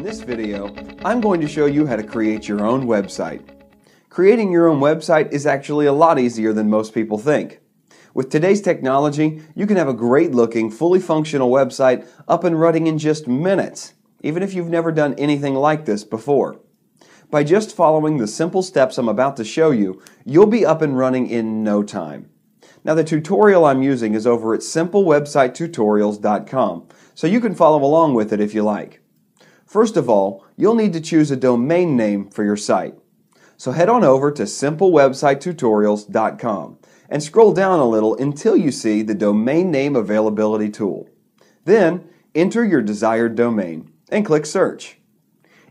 In this video, I'm going to show you how to create your own website. Creating your own website is actually a lot easier than most people think. With today's technology, you can have a great-looking, fully functional website up and running in just minutes, even if you've never done anything like this before. By just following the simple steps I'm about to show you, you'll be up and running in no time. Now, the tutorial I'm using is over at simplewebsitetutorials.com, so you can follow along with it if you like. First of all, you'll need to choose a domain name for your site. So head on over to simplewebsitetutorials.com and scroll down a little until you see the Domain Name Availability tool. Then, enter your desired domain and click Search.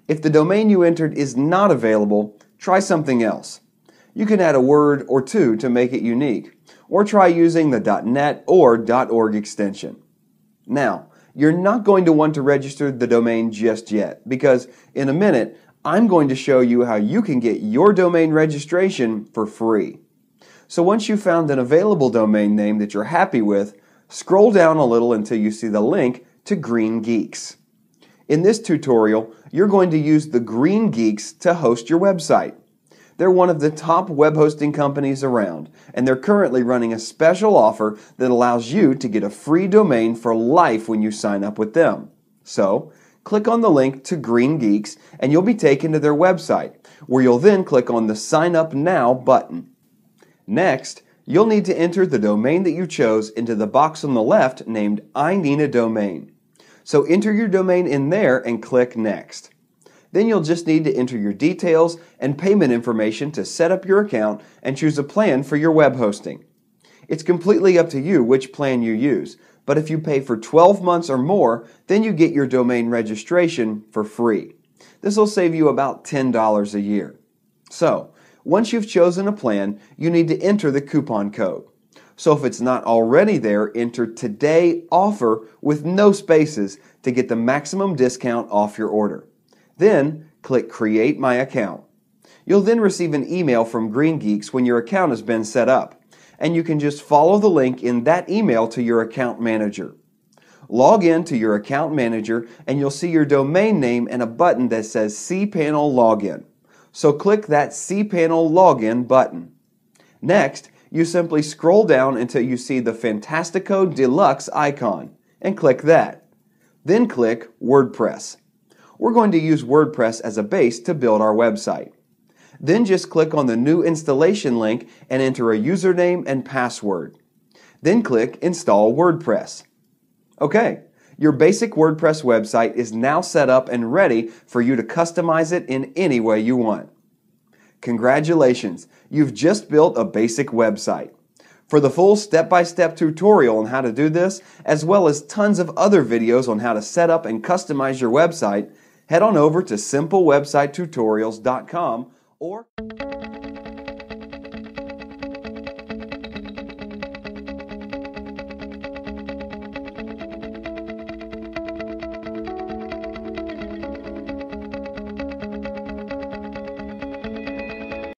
If the domain you entered is not available, try something else. You can add a word or two to make it unique, or try using the .net or .org extension. Now, you're not going to want to register the domain just yet, because in a minute, I'm going to show you how you can get your domain registration for free. So once you've found an available domain name that you're happy with, scroll down a little until you see the link to Green Geeks. In this tutorial, you're going to use the Green Geeks to host your website. They're one of the top web hosting companies around, and they're currently running a special offer that allows you to get a free domain for life when you sign up with them. So, click on the link to Green Geeks and you'll be taken to their website, where you'll then click on the Sign Up Now button. Next, you'll need to enter the domain that you chose into the box on the left named I Need a Domain. So enter your domain in there and click Next. Then you'll just need to enter your details and payment information to set up your account and choose a plan for your web hosting. It's completely up to you which plan you use, but if you pay for 12 months or more, then you get your domain registration for free. This will save you about $10 a year. So, once you've chosen a plan, you need to enter the coupon code. So if it's not already there, enter Today Offer with no spaces to get the maximum discount off your order. Then, click Create My Account. You'll then receive an email from Green Geeks when your account has been set up, and you can just follow the link in that email to your account manager. Log in to your account manager and you'll see your domain name and a button that says cPanel Login. So click that cPanel Login button. Next, you simply scroll down until you see the Fantastico Deluxe icon and click that. Then click WordPress. We're going to use WordPress as a base to build our website. Then just click on the new installation link and enter a username and password. Then click Install WordPress. Okay, your basic WordPress website is now set up and ready for you to customize it in any way you want. Congratulations, you've just built a basic website. For the full step-by-step tutorial on how to do this, as well as tons of other videos on how to set up and customize your website, head on over to simplewebsitetutorials.com or